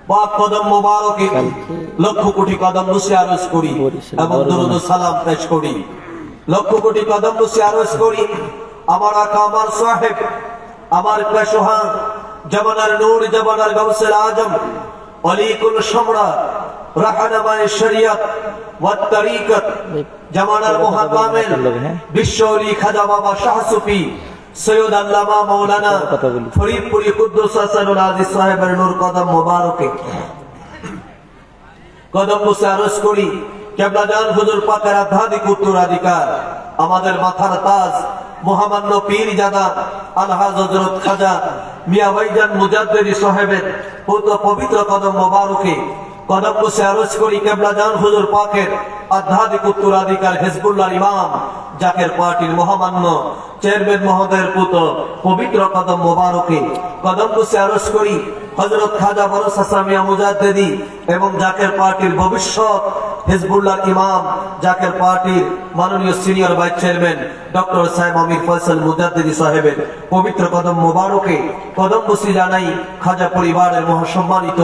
পাক কদম মোবারকে লক্ষ কোটি কদম বসে আরজ করি এবং দরুদ ও সালাম পেশ করি। লক্ষ কোটি কদম বসে আরজ করি আমার আকা, আমার সাহেব, আমার পেশোহা, জামানার নূর, জামানার গাউসুল আজম, অলিকুল সম্রাট, রাহনামায়ে শরিয়ত ওয়া তরিকত, জামানার মুহাক্কামিল, বিশ্ব ওলি খাজা বাবা শাহ সুফি সৈয়দ আল্লামা মাওলানা ফরিদপুরি কুদ্দুস হাসানুল আজিজ সাহেবের নূর কদম মোবারকে কদম বসে আরজ করি কেবলা জান হুজুর পাকের আধ্যাত্মিক উত্তরাধিকার আমাদের মাথার তাজ মহামান্য পীর জাদা আলহাজ হযরত খাজা মিয়া ভাইজান মুজাদ্দিদি সাহেবের পবিত্র কদম মোবারকে কদম বসে আরজ করি কেবলা জান হুজুর পাকের আধ্যাত্মিক উত্তরাধিকার হিজবুল্লাহর ইমাম জাকের পার্টির মহামান্য চেয়ারম্যান মহোদয়ের পুত্র পবিত্র কদম মোবারকে কদম বসে আরজ করি হযরত খাজা বরস হাসান মিয়া মুজাদ্দিদি এবং জাকের পার্টির ভবিষ্যৎ হিজবুল্লাহর ইমাম জাকের পার্টির মাননীয় সিনিয়র ভাইস চেয়ারম্যান ডক্টর সাহেব আমির ফয়সাল মুজাদ্দিদি সাহেবের পবিত্র কদম মোবারকে কদম বসে জানাই খাজা পরিবারের মহাসম্মানিত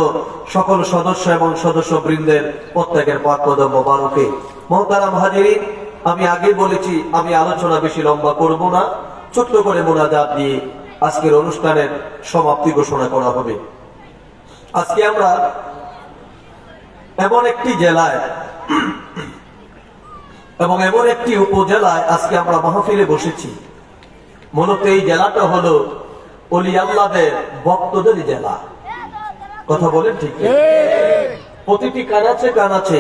সকল সদস্য এবং সদস্য বৃন্দের প্রত্যেকের পাক কদম মোবারকে। মোহতারাম হাজিরিন, আমি আগে বলেছি আমি আলোচনা বেশি লম্বা করব না, ছোট্ট করে মোনাজাত দিয়ে আজকের অনুষ্ঠানের সমাপ্তি ঘোষণা করা হবে। আজকে আমরা এমন একটি জেলায় এবং এমন একটি উপজেলায় আজকে আমরা মাহফিলে বসেছি। মূলত এই জেলাটা হলো ওলি আল্লাহদের ভক্তদের জেলা। কথা বলেন ঠিক? প্রতিটি কানাচে কানাচে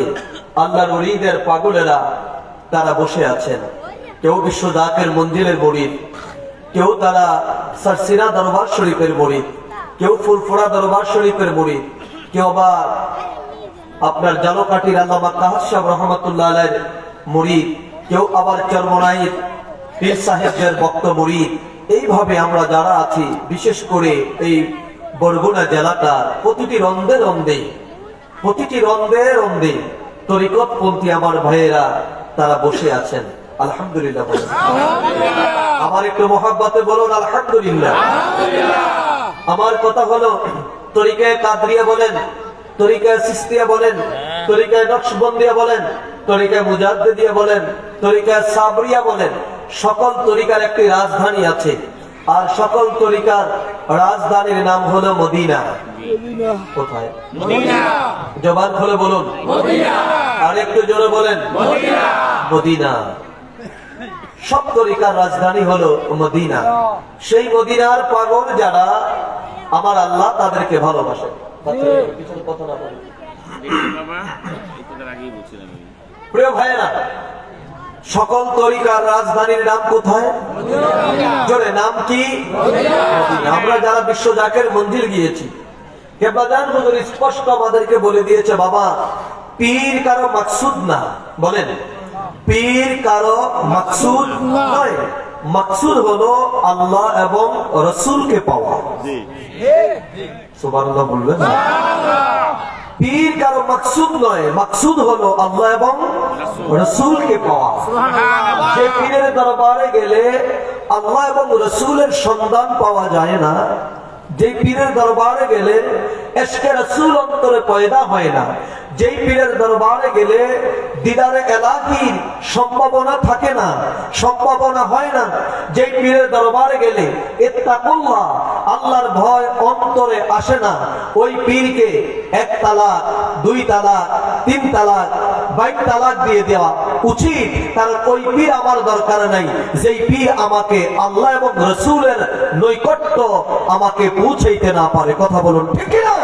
আল্লাহর ওলিদের পাগলেরা তারা বসে আছেন। কেউ বিশ্ব জাকের মন্দিরের মুরিদ, কেউ তারা সারসিনা দরবার শরীফের মুরিদ, কেউ ফুলফোড়া দরবার শরীফের মুরিদ, কেউ বা আপনার জালকাঠির আল্লামা কাহাত সাহেব রহমাতুল্লাহ আলাইহির মুরিদ, কেউ আবার চরমনাইর পীর সাহেবদের ভক্ত মুরিদ। এইভাবে আমরা যারা আছি, বিশেষ করে এই বরগুনা জেলাটা প্রতিটি রন্দে রন্দে তরিকতপন্থী আমার ভাইয়েরা তারা বসে আছেন। আলহামদুলিল্লাহ বলুন। আমার একটু মহব্বতে বলুন আলহামদুলিল্লাহ। আমার কথা হলো তরিকায়ে কাদরিয়া বলেন, তরিকায়ে সিস্তিয়া বলেন, তরিকায়ে নকশবন্দিয়া বলেন, তরিকায়ে মুজাদ্দিদিয়া বলেন, তরিকায়ে সাবরিয়া বলেন, সকল তরিকার একটি রাজধানী আছে। আর সকল তরিকার রাজধানীর নাম হলো মদিনা। কোথায়? মদিনা। জবান খুলে বলুন মদিনা। আর একটু জোরে বলেন মদিনা। মদিনা। সব তরিকার রাজধানী হলো মদিনা। সেই মদিনার পাগল যারা, আমার আল্লাহ তাদেরকে ভালোবাসে। প্রিয় ভাইয়েরা, সকল তরিকার রাজধানীর নাম কোথায়? জোরে নাম কি? আমরা যারা বিশ্ব জাকের মন্দির গিয়েছি, কেবলাদান হুজুর স্পষ্ট আমাদেরকে বলে দিয়েছে, বাবা পীর কারো মাকসুদ না। বলেন, পীর কারো মাকসুদ নয়, মাকসুদ হলো আল্লাহ এবং রাসূলকে পাওয়া। সুবহানাল্লাহ বলবেন। পীর কারো মাকসুদ নয়, মাকসুদ হলো আল্লাহ এবং রাসূলকে পাওয়া। যে পীরের দরবারে গেলে আল্লাহ এবং রাসূলের সন্ধান পাওয়া যায় না, যে পীরের দরবারে গেলে ইশকে রাসূল অন্তরে পয়দা হয় না, যেই পীরের দরবারে গেলে দিদারে ইলাহির সম্ভাবনা থাকে না, সম্ভাবনা হয় না, যেই পীরের দরবারে গেলে ইত্তাকুল্লাহ আল্লাহর ভয় অন্তরে আসে না, ওই পীরকে 1 তালাক 2 তালাক 3 তালাক 22 তালাক দিয়ে দেওয়া উচিত। কারণ ওই পীর আমার দরকার নাই, যেই পীর আমাকে আল্লাহ এবং রাসূলের নৈকট্য আমাকে পৌঁছাইতে না পারে। কথা বলুন ঠিক কি না?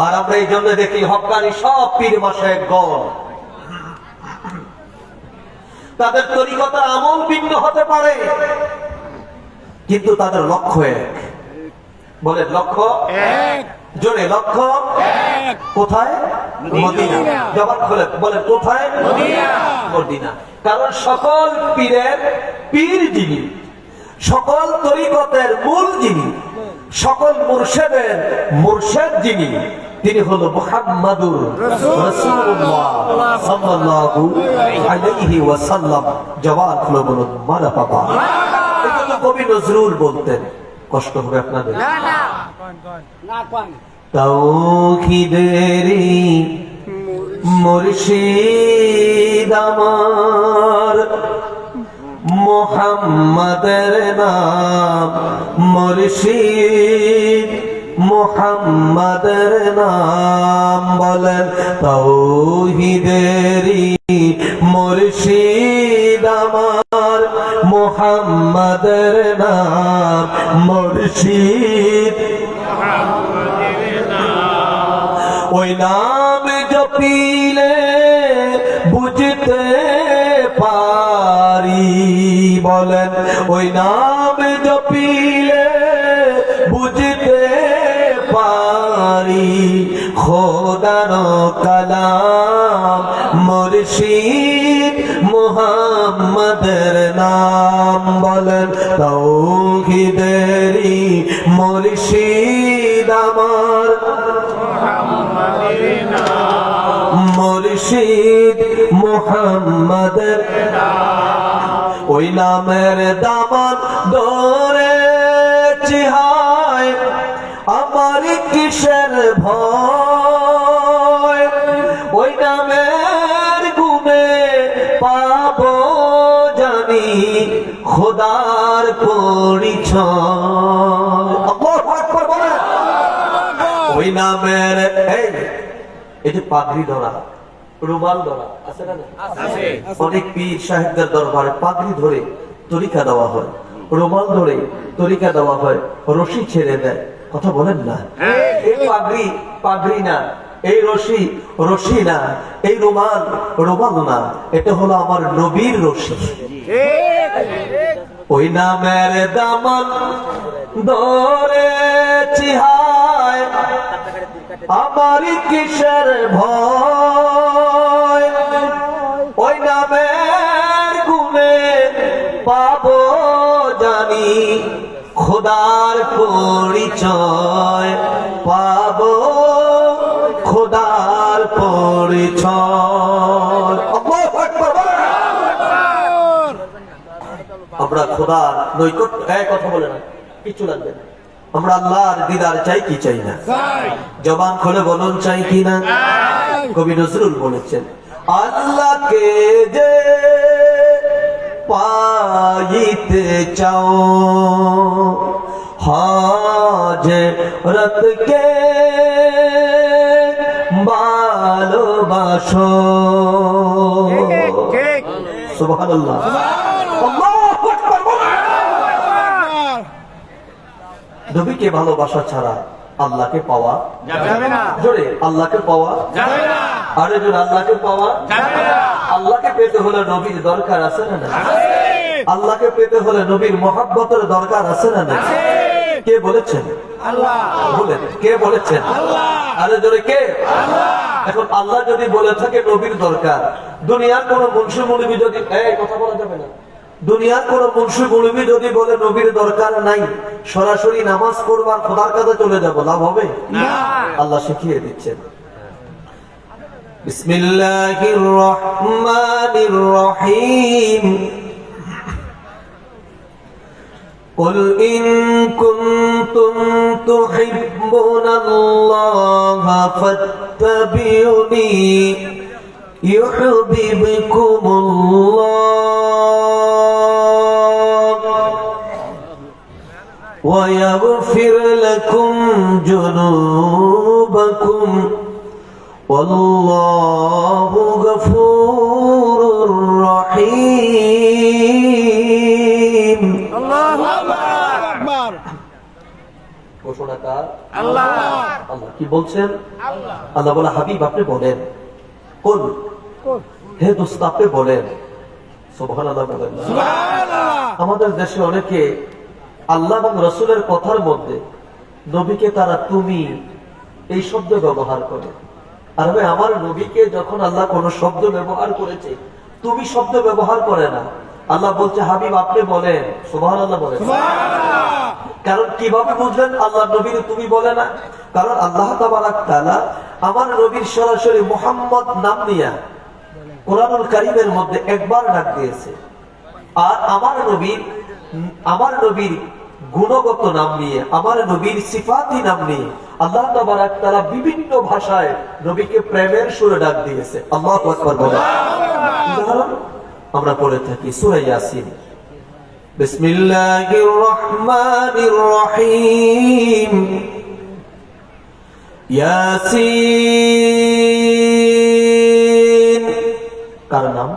আর আমরা এই জন্য দেখি হক্কানি সব পীর মাশায়েখগণ, তাদের তরিকতের আমল ভিন্ন হতে পারে, কিন্তু তাদের লক্ষ্য এক। বলেন লক্ষ্য এক। জোরে লক্ষ্য এক। কোথায়? মদিনা। জবান খুলে বলেন কোথায়? মদিনা। মদিনা। কারণ সকল পীরের পীর যিনি, সকল তরিকতের মূল যিনি, সকল মুর্শেদের মুর্শেদ যিনি, তিনি হলো মুহাম্মাদুর রাসূলুল্লাহ সাল্লাল্লাহু আলাইহি ওয়াসাল্লাম। জবান খুলে বলুন মারহাবা। এটা কবি নজরুল বলতেন, কষ্ট হবে আপনাদের? কোন তাওহীদেরই মুর্শিদ আমার, মুহাম্মাদের নাম মুর্শিদ, মুহাম্মাদের নাম বলেন। তাওহীদেরই মুর্শিদ আমার, মুহাম্মাদের নাম মুর্শিদ। ওই নাম জপিলে বুঝতে পারি, বলেন ওই নাম জপিলে বুঝতে পারি, খোদার কালাম মুর্শিদ মুহাম্মাদের নাম বলেন। তাওহীদেরই মুর্শিদ আমার, মুর্শিদ মুহাম্মাদের, ওই নামের দামান ধরে চিহায় আমার কিসের ভয়, ওই নামের গুণে পাবো জানি খোদার পরিচয়। আল্লাহু আকবার বলেন। ওই নামের এই যে পাগড়ি ধরা, রুমাল ধরা আছে না? অনেক পীর সাহেবদের দরবারে পাগড়ি ধরে তরিকা দেওয়া হয়, রুমাল ধরে তরিকা দেওয়া হয়, রশি ছেড়ে দেয়। কথা বলেন না? এই পাগড়ি পাগড়ি না, এই রশি রশি না, এই রুমাল রুমাল না, এটা হলো আমার নবীর রশি। ওই নামের দামান ধরে চিহায় আমার কিসের ভয়, ওই নামের গুণে পাবো জানি খোদার পরিচয়, পাবো খোদার পরিচয়। আমরা খোদার নৈকট্য, এক কথা বলে না, কিছু লাগবে না। আমরা আল্লাহর দিদার চাই কি চাই না? জবান খুলে বলুন চাই কি না? কবি নজরুল বলেছেন, আল্লাহকে যে পাইতে চাও হাজরতকে ভালোবাসো। সুবহানাল্লাহ। নবীকে ভালোবাসা ছাড়া আল্লাহকে পাওয়া যাবে না। জোরে আল্লাহকে পাওয়া যাবে না। আরে জোরে আল্লাহকে পাওয়া যাবে না। আল্লাহকে পেতে হলে নবীর দরকার আছে না? আল্লাহকে পেতে হলে নবীর মহব্বতের দরকার আছে না? কে বলেছেন? আল্লাহ। বলেন কে বলেছেন? আল্লাহ। আরে জোরে কে? আল্লাহ। এখন আল্লাহ যদি বলে থাকে নবীর দরকার, দুনিয়ার কোন মুন্সি মুলবি যদি কথা বলা যাবে না, দুনিয়ার কোন মুন্সি মুলবি যদি বলে নবীর দরকার নাই, সরাসরি নামাজ পড়বার খোদার কাছে চলে যাব, লাভ হবে না। আল্লাহ শিখিয়ে দিচ্ছেন, বিসমিল্লাহির রহমানির রহিম, قل إن كنتم تحبون الله فاتبعوني يحببكم الله ويغفر لكم ذنوبكم والله غفور رحيم। الله أكبر। ঘোষণাকার আল্লাহ। আল্লাহ কি বলছেন? আল্লাহ বলে, হাবিব আপনি বলেন, কোন হে দোস্ত আপনি বলেন। সুবহানাল্লাহ বলেন। আমাদের দেশে অনেকে আল্লাহ এবং রাসূলের কথার মধ্যে নবীকে তারা তুমি এই শব্দ ব্যবহার করে। আর ভাই, আমার নবীকে যখন আল্লাহ কোন শব্দ ব্যবহার করেছে, তুমি শব্দ ব্যবহার করে না। আল্লাহ বলছে, হাবিব আপনি বলেন। সুবহানাল্লাহ বলেন। কারণ কিভাবে বুঝলেন আল্লাহ নবীর তুমি বলে না? কারণ আল্লাহ তাবারাক তাআলা আমার নবীর সরাসরি মুহাম্মদ নাম নিয়ে কোরআনুল কারীমের মধ্যে একবার ডাক দিয়েছে। আর আমার নবীর গুণগত নাম নিয়ে, আমার নবীর সিফাতি নাম নিয়ে আল্লাহ তাবারক তাআলা বিভিন্ন ভাষায় নবীকে প্রেমের সুরে ডাক দিয়েছে। আল্লাহু আকবার বলেন। উদাহরণ আমরা পড়ে থাকি সূরা ইয়াসিন, বিসমিল্লাহির রহমানির রহিম, ইয়াসিন। কার নাম?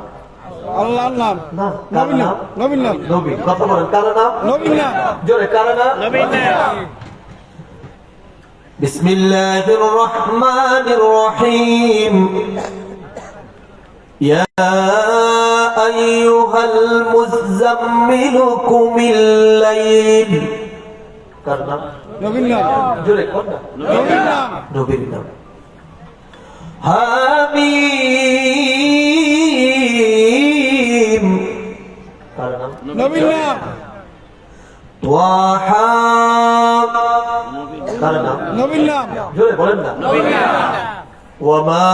আল্লাহর নাম। না, কার নাম? নবীর নাম। নবী। কথা বলেন, কার নাম? নবীর নাম। জোরে, কার নাম? নবীর নাম। বিসমিল্লাহির রহমানির রহিম, ইয়া আইয়ুহাল মুযাম্মিলু কুমিল লাইল। কার নাম? নবীর নাম। জোরে কোন নাম? নবীর নাম। নবীর নাম। হামিম। কার নাম? নবীর নাম। ওয়াহা। কার নাম? নবীর নাম। জোরে বলেন না। নবীর নাম। وما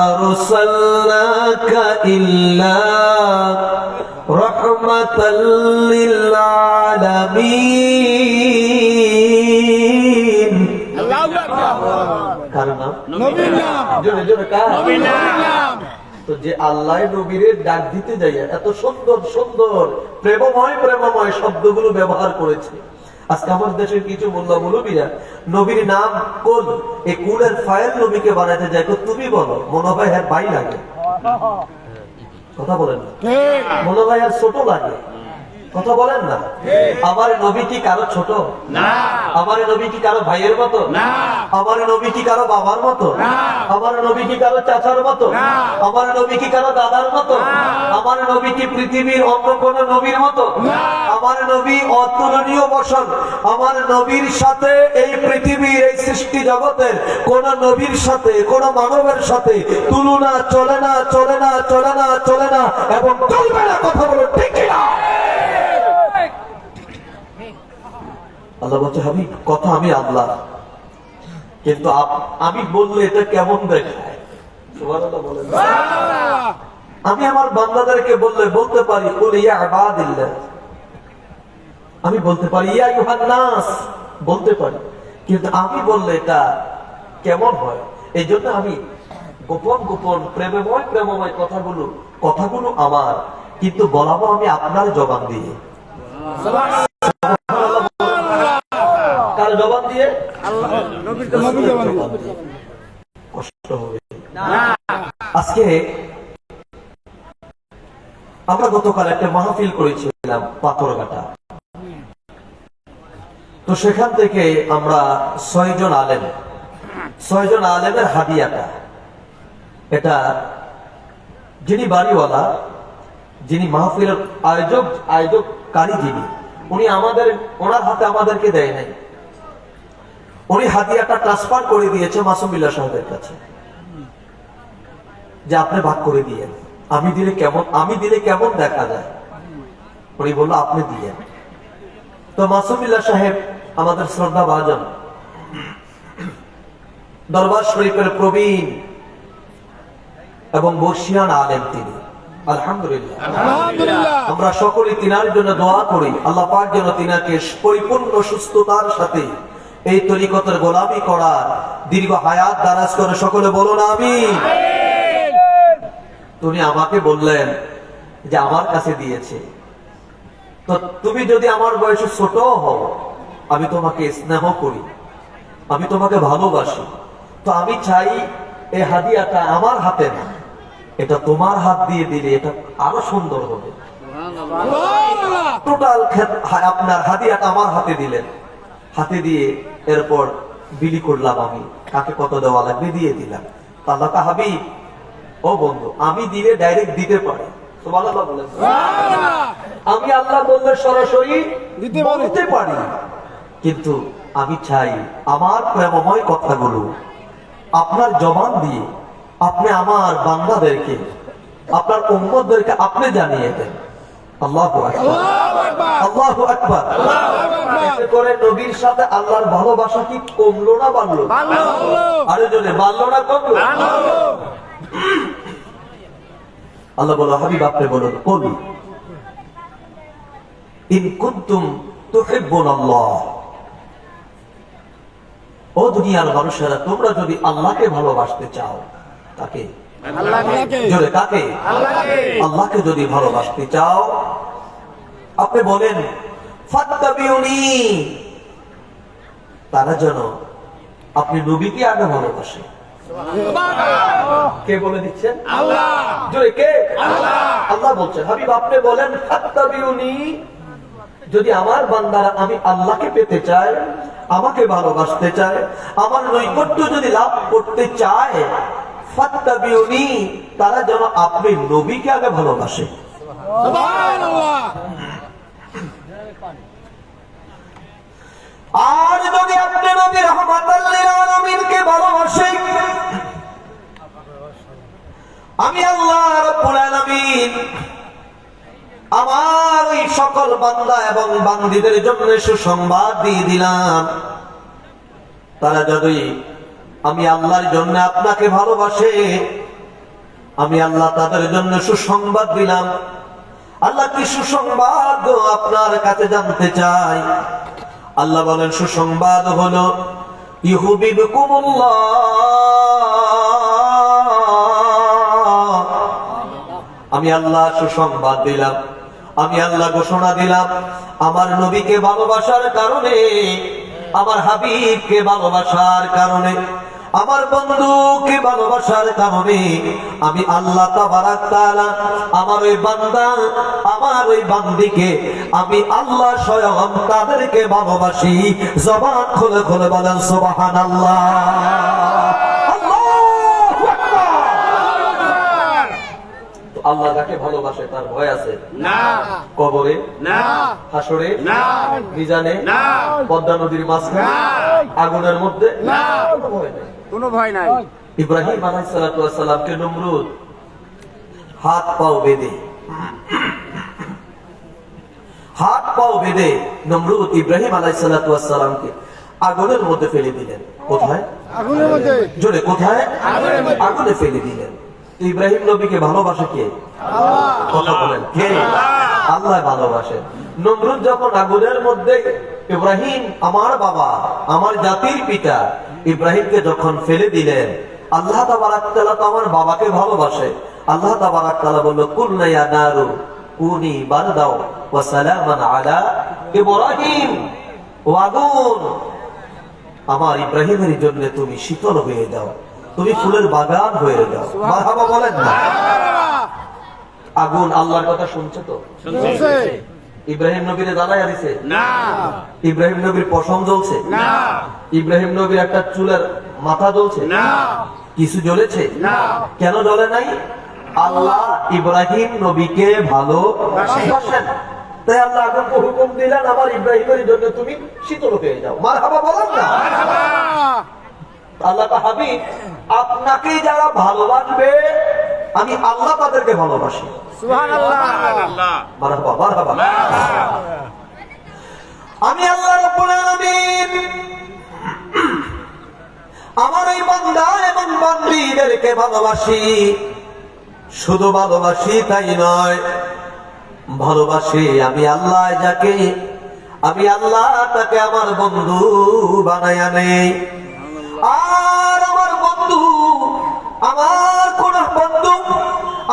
أرسلناك إلا رحمة للعالمين। আল্লাহু আকবার। কার নাম? নবীর নাম। জোরে জোরে কার? নবীর নাম। তো যে আল্লাহ নবীরে ডাক দিতে যাই এত সুন্দর সুন্দর প্রেমময় প্রেমময় শব্দগুলো ব্যবহার করেছে। আজকে আমার দেশের কিছু মোল্লা মৌলবীরা নবীর নাম কোন এই কুলের ফাইল নবীকে বানাইতে যায়, তুমি বলো মনে হয় হ্যাঁ ভাই লাগে। কথা বলেন না, ঠিক। মনে হয় আর ছোট লাগে। কথা বলেন না। আমার নবী কি কারো ছোট? না। আমার নবী কি কারো ভাইয়ের মতো? না। আমার নবী কি কারো বাবার মতো? না। আমার নবী কি কারো চাচার মতো? না। আমার নবী কি কারো দাদার মতো? না। আমার নবী কি পৃথিবীর অন্য কোন নবীর মতো? না। আমার নবী অতুলনীয় বসন। আমার নবীর সাথে এই পৃথিবীর এই সৃষ্টি জগতের কোন নবীর সাথে কোন মানবের সাথে তুলনা চলে না, চলে না, চলে না, চলে না এবং চলবে না। কথা বলো ঠিক কিনা? আল্লাহ বলছে হাবিব কথা আমি আল্লাহ, কিন্তু আমি বললে এটা কেমন দেখায়? সুবহানাল্লাহ বলেন। আমি আমার বান্দাদেরকে বলতে পারি কুল ইয়া ইবাদিল্লাহ, আমি বলতে পারি ইয়া আইয়ুহান নাস বলতে পারি, কিন্তু আমি বললে এটা কেমন হয়? এই জন্য আমি গোপন গোপন প্রেমময় কথাগুলো আমার, কিন্তু বলাবো আমি আপনার জবান দিয়ে। কার জবান দিয়ে? নবীর জবান দিয়ে। কষ্ট হবে আজকে। আমরা গতকাল একটা মাহফিল করেছিলাম পাথরঘাটা, তো সেখান থেকে আমরা 6 জন আলেমের হাদিয়াটা, এটা যিনি বাড়িওয়ালা, যিনি মাহফিলের আয়োজককারী যিনি, উনি ওনার হাতে আমাদেরকে দেয় নাই, উনি হাদিয়াটা ট্রান্সফার করে দিয়েছে মাসুম বিল্লাহ সাহেবের কাছে, যে আপনি ভাগ করে দিয়েন। আমি দিলে কেমন দেখা যায়? উনি বললো আপনি দিয়েন। তো মাসুম বিল্লাহ সাহেব আমাদের শ্রদ্ধা ভাজন, দরবার শরীফের প্রবীণ এবং বর্ষিয়ান আলেম তিনি। আলহামদুলিল্লাহ, আমরা সকলে তিনার জন্য দোয়া করি, আল্লাহ পাক যেন তিনাকে পরিপূর্ণ সুস্থতার সাথে এই তরিকতের গোলামি করার দীর্ঘ হায়াত দারাজ করে। সকলে বলুন আমিন। তুমি আমাকে বললেন যে আমার কাছে দিয়েছে, তো তুমি যদি আমার বয়সে ছোট হও, আমি তোমাকে স্নেহ করি, আমি তোমাকে ভালোবাসি, তো আমি চাই এই হাদিয়াটা আমার হাতে না, এটা তোমার হাত দিয়ে দিলে এটা আরো সুন্দর হবে। টোটাল আপনার হাদিয়াটা আমার হাতে দিলেন, হাতে দিয়ে এরপর বিলি করলাম, আমি কাকে কত দেওয়া লাগবে দিয়ে দিলাম। আল্লাহ হাবিব ও বন্ধু, আমি দিলে ডাইরেক্ট দিতে পারি, সুবহানাল্লাহ বলেন। আমি আল্লাহ বললে সরাসরি বলতে পারি, কিন্তু আমি চাই আমার প্রেমময় কথাগুলো আপনার জবান দিয়ে আপনি আমার বান্দাদেরকে, আপনার উম্মতদেরকে আপনি জানিয়ে দেন। আল্লাহু আকবার, আল্লাহু আকবার। এতে করে নবীর সাথে আল্লাহর ভালোবাসা কি কমলো না বাড়লো? আরে জোরে, বাড়লো না কমলো? আল্লাহ বলো হাবিব আপনি বলুন, কুল ইন কুনতুম তুহিব্বুনাল্লাহ। ও দুনিয়ার মানুষেরা, তোমরা যদি আল্লাহকে ভালোবাসতে চাও, তাকে আল্লাহকে জোরে কাকে? আল্লাহকে আল্লাহকে যদি ভালোবাসতে চাও, আপনি বলেন ফাত্তাবিউনি, তারা যেন আপনি নবীকে আগে ভালোবাসে। কে বলে দিচ্ছেন? আল্লাহ জোরে কে? আল্লাহ। আল্লাহ বলছেন, হাবিব আপনি বলেন ফাত্তাবিউনি, যদি আমার বান্দারা আমি আল্লাহকে পেতে চায়, আমাকে ভালোবাসতে চায়, আমার নৈকট্য যদি লাভ করতে চায়, ফাত্তাবিউনি, তারা যেন আপনি নবীকে আগে ভালোবাসে। সুবহানাল্লাহ। আর যদি আপনি নবী রাহমাতাল লিল আলামিনকে ভালোবাসেন, আমি আল্লাহ রাব্বুল আলামিন আমার এই সকল বান্দা এবং বান্দীদের জন্য সুসংবাদ দিয়ে দিলাম, তারা যদি আমি আল্লাহর জন্য আপনাকে ভালোবাসে, আমি আল্লাহ তাদের জন্য সুসংবাদ দিলাম। আল্লাহ কি সুসংবাদ আপনার কাছে জানতে চাই? আল্লাহ বলেন সুসংবাদ হলো ইউহিব্বুকুমুল্লাহ, আমি আল্লাহ সুসংবাদ দিলাম, আমি আল্লাহ ঘোষণা দিলাম, আমার নবীকে ভালোবাসার কারণে, আমার হাবিবকে ভালোবাসার কারণে, আমার বন্ধুকে ভালোবাসার কারণে আমি আল্লাহ তাবারাক তাআলা আমার ওই বান্দা, আমার ওই বান্দিকে আমি আল্লাহ স্বয়ং তাদেরকে ভালোবাসি। জবান খুলে খুলে বলেন সুবহানাল্লাহ। আল্লাহ যাকে ভালোবাসে তার ভয় আছে না কবরে, না হাসরে, না মিজানে, না পদ্মা নদীর মাঝখানে, না আগুনের মধ্যে, না কোনো ভয় নেই। কোনো ভয় নাই। ইব্রাহিম আলাইহিস সালাতু ওয়াস সালামকে নমরুদ হাত পাও বেঁধে নমরুদ ইব্রাহিম আলাইহিস সালাতু ওয়াস সালামকে আগুনের মধ্যে ফেলে দিলেন। কোথায়? আগুনের মধ্যে। জোরে কোথায়? আগুনের মধ্যে। আগুনে ফেলে দিলেন। ইব্রাহিম নবীকে ভালোবাসে কে? আল্লাহ। কথা বলেন কে? আল্লাহ ভালোবাসেন। নমরুদ যখন আগুনের মধ্যে, ইব্রাহিম আমার বাবা, আমার জাতির পিতা, ইব্রাহিমকে যখন ফেলে দিলেন, আল্লাহ তাবারাক তাআলা তো আমার বাবাকে ভালোবাসে। আল্লাহ তাবারাক তাআলা বলল কুলনা ইয়া নারু কুনি বারদাও ওয়া সালামান আলা ইব্রাহিম, ও আগুন আমার ইব্রাহিমের জন্য তুমি শীতল হয়ে যাও, তুমি ফুলের বাগান হয়ে যাও। মারহাবা বলেন না? আগুন আল্লাহর কথা শুনছে তো? শুনছে? ইব্রাহিম নবীরে জ্বালাইয়া দিছে না ইব্রাহিম নবীর পশম জ্বলছে না ইব্রাহিম নবীর একটা চুলের মাথা জ্বলছে না কিছু জ্বলেছে না। কেন জ্বলে নাই? আল্লাহ ইব্রাহিম নবীকে ভালোবাসেন, তাই আল্লাহ আগুনকে হুকুম দিলেন আমার ইব্রাহিমের জন্য তুমি শীতল হয়ে যাও। মারহাবা বলেন না? আল্লাহ হাবিব আপনাকে যারা ভালোবাসবে আমি আল্লাহ তাদেরকে ভালোবাসি। সুবহানাল্লাহ। মারহাবা মারহাবা। আমি আল্লাহ রাব্বুল আলামিন আমার এই বান্দা এবং বান্দীদেরকে ভালোবাসি। শুধু ভালোবাসি তাই নয়, ভালোবাসি আমি আল্লাহ যাকে, আমি আল্লাহ তাকে আমার বন্ধু বানায়া নেই। আর আমার বন্ধু, আমার কোন বন্ধু,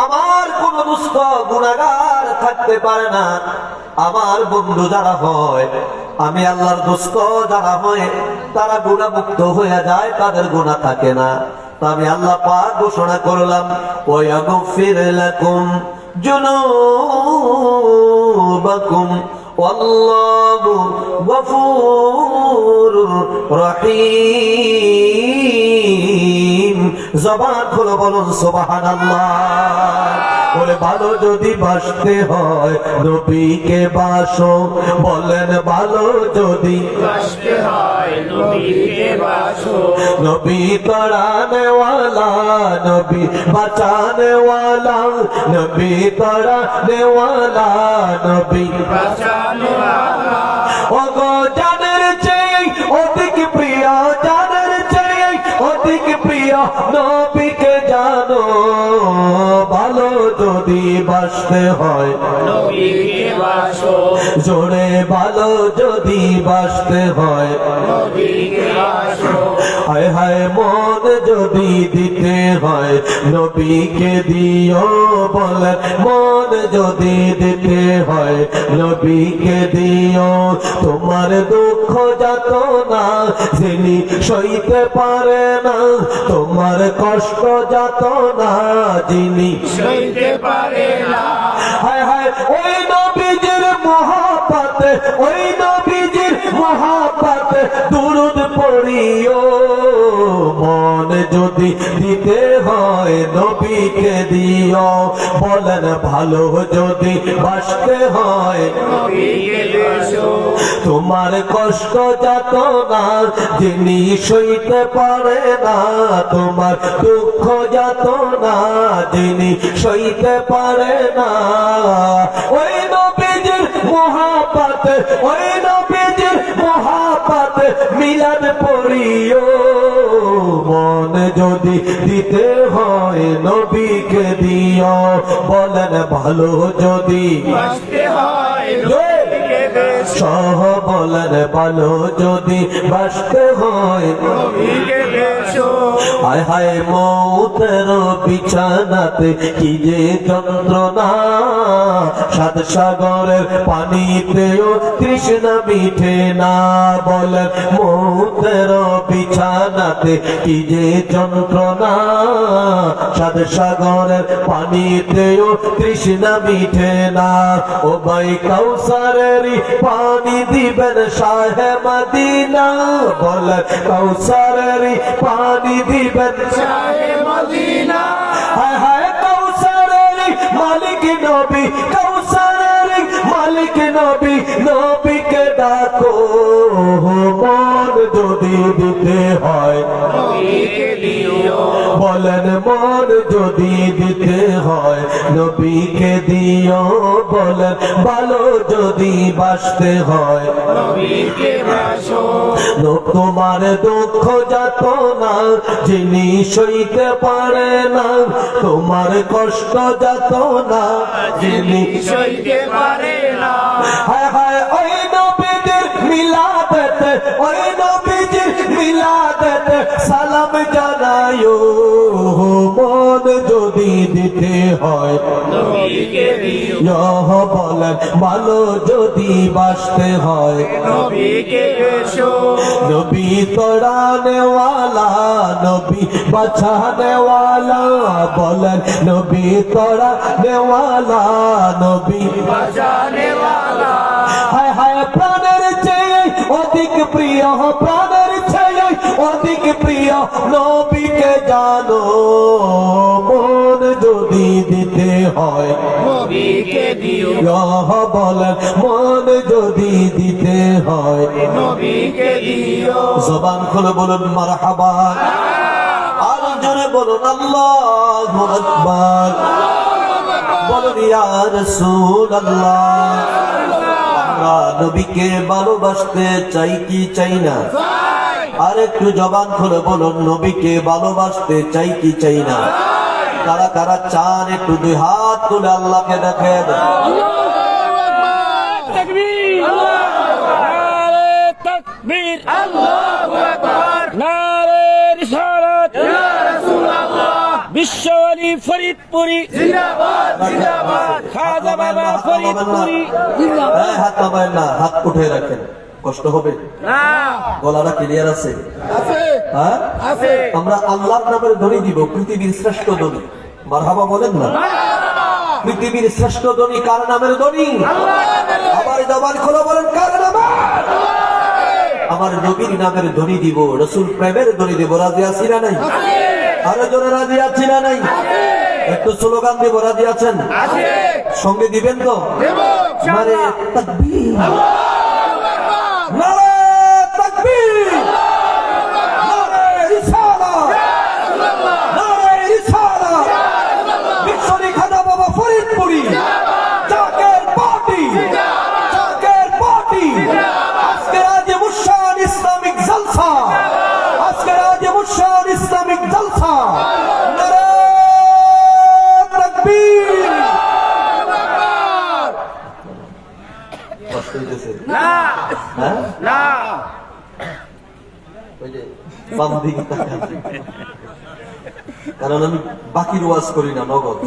আমার কোন দুষ্ট গুনাহগার থাকতে পারে না। আমার বন্ধু যারা হয়, আমি আল্লাহর দোস্ত যারা হয়, তারা গুনাহমুক্ত হয়ে যায়, তাদের গুনাহ থাকে না। তো আমি আল্লাহ পাক ঘোষণা করলাম ওয়াগফির লাকুম যুনুবাকুম ওয়াল্লাহু গফুরুর রহিম। জবান খুলে বলুন সুবহানাল্লাহ। বলে ভালো যদি বাসতে হয় নবীকে বাসো, বলেন ভালো যদি বাসতে হয় নবীকে বাসো। নবী তড়ানে ওয়ালা, নবী বাঁচানে ওয়ালা, নবী তড়ানে ওয়ালা, নবী বাঁচানো ওয়ালা। ওগো জানের চেয়ে অধিক প্রিয়, জানের চেয়ে অধিক প্রিয় নবীকে জানো। ভালো যদি বাসতে হয় নবীকে বাসো। জোরে ভালো যদি বাসতে হয় নবীকে বাসো হায় হায় মন যদি দিতে হয় নবীকে দিও বলেন মন যদি দিতে হয় নবীকে দিও তোমার দুঃখ যত না যিনি সইতে পারে না তোমার কষ্ট যত না যিনি সইতে পারে না হায় হায় ওই নবীজির মহাপাতে ওই নবীজির মহাপাতে দুরুদ পড়িও মন যদি দিতে হয় নবীকে দিও বলেন ভালো যদি বাসতে হয় নবীকে বাসো তোমার কষ্ট যত না যিনি সইতে পারে না তোমার দুঃখ যত না যিনি সইতে পারে না ওই নবীজির মহাপাতে ওই নবীজির মহাপাতে মিলাদ পড়িও মন যদি দিতে হয় নবীকে দিও বলেন ভালো যদি বাসতে হয় নবীকে বাসো সহ বলেন ভালো যদি বাসতে হয় নবীকে বাসো হায় হায় মৌতের বিছানাতে কি যে যন্ত্রণা সাত সাগরের পানিতেও তৃষ্ণা মিঠে না বলেন মৌতের বিছানাতে কি যে যন্ত্রণা সাত সাগরের পানিতেও তৃষ্ণা মিঠে না ও ভাই কাউসারেরই পানি দিবেন শাহে মদিনা বলেন কাউসারেরই পানি দিবেন শাহে মদিনা হায় হায় কাউসারেরই মালিক নবী কাউসারেরই মালিক নবী নবীকে ডাকো মন যদি দিতে হয় নবীকে দিও বলেন মন যদি দিতে হয় নবীকে দিও বলেন ভালো যদি বাসতে হয় নবীকে বাসো তোমার দুঃখ যত না যিনি সইতে পারে না তোমার কষ্ট যত না যিনি সইতে পারে না হায় হায় ওই নবীজির মিলাদেতে ওই নবীজির মিলাদেতে সালাম জানায়ো মন যদি দিতে হয় নবীকে দিও ইহ বলেন ভালো যদি বাসতে হয় নবীকে বাসো নবী তোড়ানে ওয়ালা নবী বাঁচানে ওয়ালা বলেন নবী তোড়ানে ওয়ালা নবী বাঁচানে वाला হায় হায় প্রাণের চেয়ে অধিক প্রিয় প্রাণের চেয়ে অধিক প্রিয় নবীকে জানো মন যদি দিতে হয় নবীকে দিও ইহ বলেন মন যদি দিতে হয় নবীকে দিও জবান খুলে বলুন মারহাবা আর জোরে বলুন আল্লাহু আকবার বলুন ইয়া রাসূলুল্লাহ আমরা নবীকে ভালোবাসতে চাই কি চাই না আর একটু জবান খুলে বলুন নবীকে ভালোবাসতে চাই কি চাই না কারা কারা চান একটু দুই হাত তুলে আল্লাহকে দেখেন تكبير نعرة تكبير আল্লাহু আকবার نعرة رسالة ইয়া রাসূলুল্লাহ বিশ্বলি ফরিদপুরি জিন্দাবাদ জিন্দাবাদ খাজা বাবা ফরিদপুরি হ্যাঁ, হাত নামাবেন না, হাত উঠে রাখেন, কষ্ট হবে। না গলাটা ক্লিয়ার আছে? হ্যাঁ? আমরা আল্লাহর নামের ধ্বনি দিব, পৃথিবীর শ্রেষ্ঠ ধ্বনি। মারহাবা বলেন না? পৃথিবীর শ্রেষ্ঠ ধ্বনি কার নামের ধ্বনি? আবার জবান খোলা বলেন কার নামে? আমার নবীর নামের ধ্বনি দিব, রসুল প্রেমের ধ্বনি দিব। রাজি আছি না নাই? আরো জোরে রাজি আছি না নাই? একটু স্লোগান দিব, রাজি আছেন? সঙ্গে দিবেন তো? মানে তাকবীর, নারে তাকবীর, নারে রিসালাত, নারে রিসালাত। বিশ্বনী খাজা বাবা ফরিদপুরি, জাকের পার্টি, জাকের পার্টি। আজকে আজ মুশান ইসলামিক জলসা, আজকে আজ মুশান ইসলামিক জলসা। নারে তাকবীর। ওই যে বাম দিকে তাকান। কারণ আমি বাকির ওয়াজ করি না, নগদ।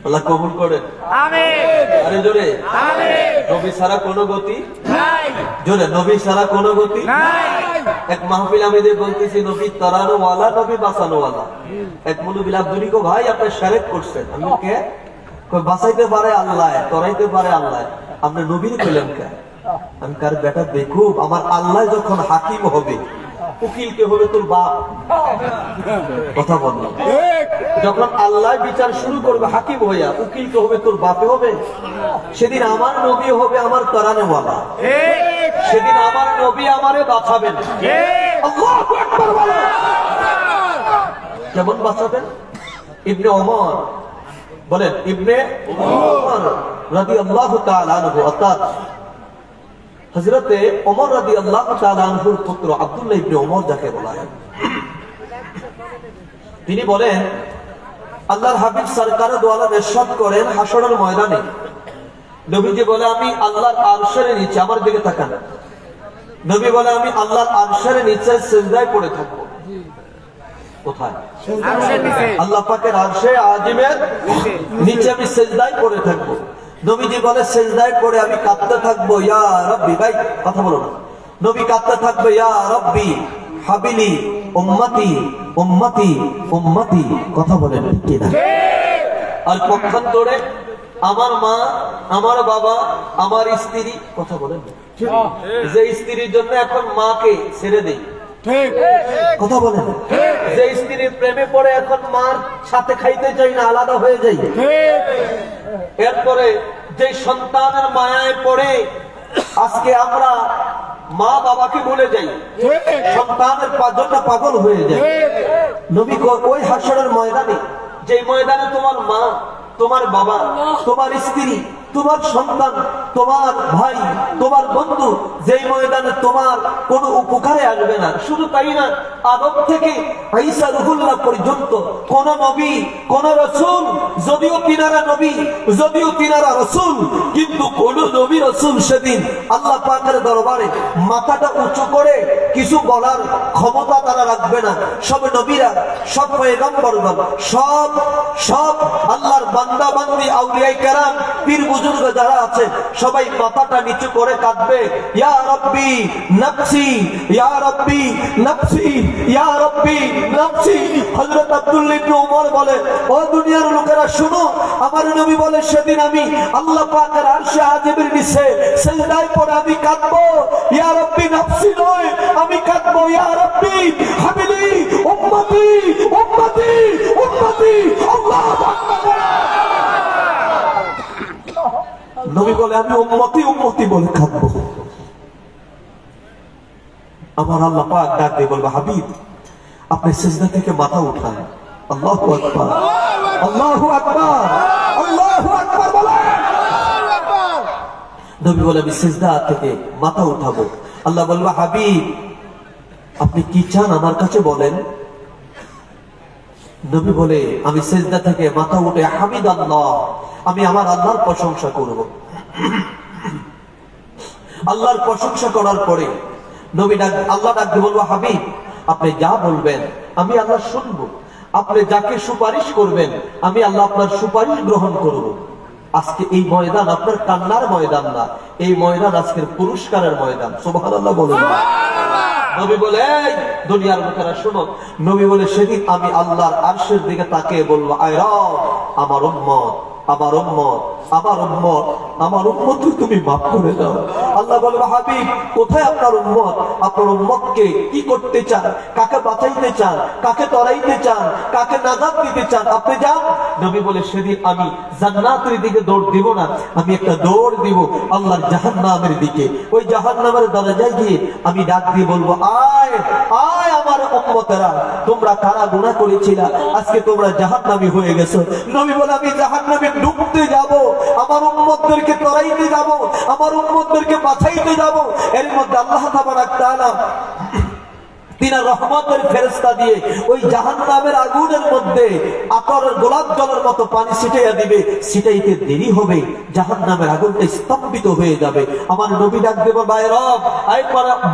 আল্লাহ কবুল করেন। আমিন আরে জোরে, আমিন নবী ছাড়া কোনো গতি নাই জোরে, নবী ছাড়া কোনো গতি নাই এক মাহফিল আমি যে বলতেছি নবী তরানো ওয়ালা, নবী বাঁচানো ওয়ালা। এক মুলুবিল আব্দুরি কো ভাই আপনি শারেক করছেন। আমি কে কই বাঁচাইতে পারে আল্লাহ, তরাইতে পারে আল্লাহ, আপনি নবীর কইলেন কে? আমি কার বেটা বেকুব, আমার আল্লাহ যখন হাকিম হবে, উকিল কে হবে? তোর বাপ। কথা বললাম, যখন আল্লাহ বিচার শুরু করবে হাকিম হইয়া, উকিল কে হবে? তোর বাপে হবে। সেদিন আমার নবী হবে আমার তরানো ওয়ালা, ঠিক সেদিন আমার নবী আমারে বাঁচাবেন। ঠিক আল্লাহু আকবার বলেন। কেমন বাঁচাবেন? ইবনে ওমর বলেন, ইবনে ওমর রাদিয়াল্লাহু তাআলা আনহু, অর্থাৎ হযরতে ওমর রাদিয়াল্লাহু তাআলা আনহুর পুত্র আব্দুল্লাহ ইবনে ওমর যাকে বলা হয়, তিনি বলেন আল্লাহর হাবিব সরকার দু আলম ইরশাদ করেন হাশরের ময়দানে নবীজি বলে আমি আল্লাহর আরশের নিচে, আমার দিকে তাকান, নবী বলে আমি আল্লাহর আরশের নিচে সিজদায় পড়ে থাকবো। কোথায়? আরশের নিচে আল্লাহ পাকের আরশে আজিমের নিচে আমি সিজদায় পড়ে থাকবো। নবীজি বলে সিজদায় পড়ে আমি কাঁদতে থাকবো, ইয়া রাব্বি, ভাই কথা বলো না, নবী কাঁদতে থাকবে, ইয়া রাব্বি হাবিলি উম্মতি উম্মতি উম্মতি। কথা বলেন ঠিক কি না? আর পক্ষান্তরে আমার মা, আমার বাবা, আমার স্ত্রী, কথা বলেন না? যে স্ত্রীর জন্য এখন মাকে ছেড়ে দেই, কথা বলেন, যে স্ত্রীর প্রেমে পড়ে এখন মার সাথে খাইতে চাই না, আলাদা হয়ে যাই। এরপরে যে সন্তানের মায়ায় পড়ে আজকে আমরা মা বাবাকে ভুলে যাই, সন্তানের জন্য পাগল হয়ে যায়। নবী ওই হাশরের ময়দানে, যে ময়দানে তোমার মা, তোমার বাবা, তোমার স্ত্রী, তোমার সন্তান, তোমার ভাই, তোমার বন্ধু, যেই ময়দানে তোমার কোনো উপকারে আসবে না। শুধু তাই না, আদম থেকে ঈসা রুহুল্লাহ পর্যন্ত কোন নবী, কোন রাসূল, যদিও তিনারা নবী, যদিও তিনারা রাসূল, কিন্তু কোন নবী রাসূল সেদিন আল্লাহ পাকের দরবারে মাথাটা উঁচু করে কিছু বলার ক্ষমতা তারা রাখবে না। সব নবীরা, সব পয়গম্বরগণ, সব সব আল্লাহর বান্দা বান্দি, আউলিয়া কেরাম, পীর বুজুর্গ যারা আছে, সবাই মাথাটা নিচু করে কাঁদবে, ইয়া রাব্বি নাফসি, ইয়া রাব্বি নাফসি, ইয়া রাব্বি নাফসি। হযরত আব্দুল্লাহ ইবনে ওমর বলে, ও দুনিয়ার লোকেরা শুনো, আমার নবী বলে সেদিন আমি আল্লাহ পাকের আরশে আজিমের নিচে সিজদায় পড়ে আমি কাঁদবো, ইয়া রাব্বি নাফসি নয়, আমি কাঁদবো, ইয়া রাব্বি হাবিলি উম্মতি উম্মতি উম্মতি। আল্লাহু আকবার। নবী বলে আমি উম্মতি উম্মতি বলে কাঁদবো। আমার আল্লাহ পাক ডাক দিয়ে বলবে, হাবিব আপনি সিজদা থেকে মাথা উঠান। আল্লাহু আকবার, আল্লাহু আকবার, আল্লাহু আকবার বলেন। নবী বলে আমি সিজদা থেকে মাথা উঠাবো। আল্লাহ বলবে, হাবিব আপনি কি চান আমার কাছে বলেন। নবী বলে আমি সিজদা থেকে মাথা উঠে হামিদাল্লাহ, আমি আমার আল্লাহর প্রশংসা করব। আল্লাহর প্রশংসা করার পরে নবী আল্লাহ ডাক দিয়ে বলবো, হাবিব আপনি যা বলবেন আমি আল্লাহ শুনবো, আপনি যাকে সুপারিশ করবেন আমি আল্লাহ আপনার সুপারিশ গ্রহণ করব। আজকে এই ময়দান আপনার কান্নার ময়দান না, এই ময়দান আজকের পুরস্কারের ময়দান। সুবহানাল্লাহ বলুন। নবী বলে, এই দুনিয়ার লোকেরা শুনো, নবী বলে সেদিন আমি আল্লাহর আরশের দিকে তাকিয়ে বলবো, আয় রব আমার উম্মত, আমার উম্মত, আমার উম্মত, আমার উম্মত তুমি মাফ করে দাও। আল্লাহ বলবে, হাবিব কোথায় আপনার উম্মত? আপনার উম্মতকে কি করতে চান? কাকে বাঁচাইতে চান? কাকে তরাইতে চান? কাকে নাজাত দিতে চান? আপনি যান। নবী বলে সেদিন আমি জান্নাতের দিকে দৌড় দিব না, আমি একটা দৌড় দিব আল্লাহর জাহান্নামের দিকে। ওই জাহান্নামের দরজায় গিয়ে আমি ডাক দিয়ে বলবো, আয় আয় আমার উম্মতেরা, তোমরা কারা গুনাহ করেছিলা, আজকে তোমরা জাহান্নামী হয়ে গেছো। নবী বলে আমি জাহান্নামে ঢুকতে যাব, আমার উম্মতদেরকে তরাইতে যাব, আমার উম্মতদেরকে বাঁচাইতে যাব। এর মধ্যে আল্লাহ তাবারাক তাআলা তিনা রহমতের ফেরেশতা দিয়ে ওই জাহান্নামের আগুনের মধ্যে আতরের গোলাপ জলের মতো পানি ছিটাইয়া দিবে। ছিটাইতে দেরি হবে, জাহান্নামের আগুনটা স্তম্ভিত হয়ে যাবে। আমার নবী ডাক দেব, ভাই রব আই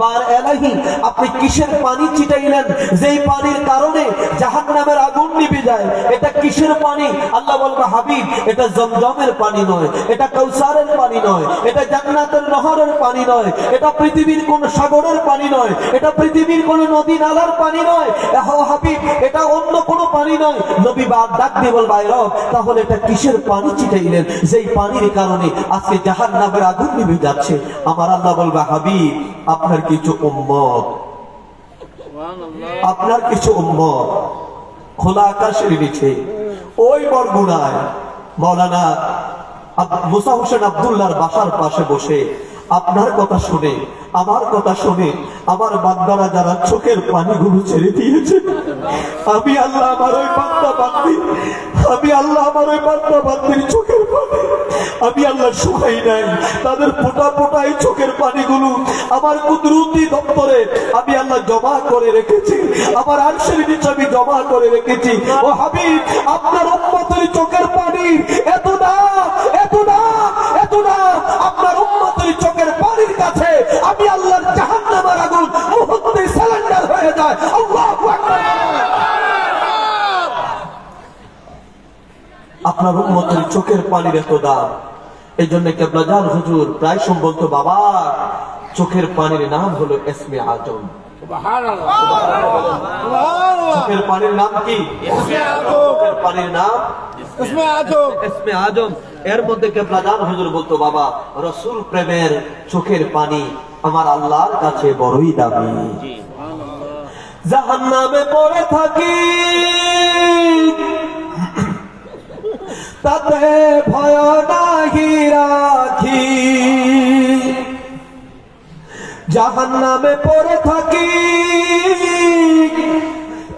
বার এলাহি, আপনি কিসের পানি ছিটাইলেন যেই পানির কারণে জাহান্নামের আগুন নিভে যায়? এটা কিসের পানি? আল্লাহ বলবে, হাবিব এটা জমজমের পানি নয়, এটা কাউসারের পানি নয়, এটা জান্নাতের নহরের পানি নয়, এটা পৃথিবীর কোন সাগরের পানি নয়, এটা পৃথিবীর কোন নদী নালার পানি নয়, হাবিব এটা অন্য কোনো পানি নয়। নবী ডাক দিয়ে বল, ভাই রব তাহলে এটা কিসের পানি ছিটাইলেন যেই পানির কারণে আজকে জাহান্নামের আগুন নিভে যাচ্ছে? আমার আল্লাহ বলবে, হাবিব আপনার কিছু উম্মত, আপনার কিছু উম্মত খোলা আকাশের নিচে ওই বরগুনায় মাওলানা মুসা হোসেন আব্দুল্লাহর বাসার পাশে বসে আপনার কথা শুনে, আমার কথা শুনে আমার বান্দারা যারা চোখের পানিগুলো ছেড়ে দিয়েছে, আমি আল্লাহ আমার ওই বান্দা বান্দি, আমি আল্লাহ আমার ওই বান্দা বান্দির চোখের পানি আমি আল্লাহ শুকাই নাই। তাদের ফোটা ফোটাই চোখের পানিগুলো আমার কুদরতি দপ্তরে আমি আল্লাহ জমা করে রেখেছি, আমার আরশের নিচে আমি জমা করে রেখেছি। ও হাবিব আপনার উম্মতের চোখের পানি এত না, এত না, এত না, আপনার উম্মতের চোখের পানির কাছে আমি আল্লাহর জাহান্নামের আগুন মুহূর্তে সারেন্ডার হয়ে যায়। আল্লাহু আকবার। আপনার উম্মতের চোখের পানির এত দাম। এই জন্য কেবলাজান হুজুর প্রায় বলত, বাবা চোখের পানির নাম হলো ইসমে আজম। চোখের পানির নাম কি? চোখের পানির নাম ইসমে আজম। এর মধ্যে কেবলাজান হুজুর বলতো, বাবা রাসূল প্রেমের চোখের পানি আমার আল্লাহর কাছে বড়ই দামি। জাহান্নামে পড়ে থাকি তাতে ভয় নাহি রাখি, জাহান্নামে পড়ে থাকি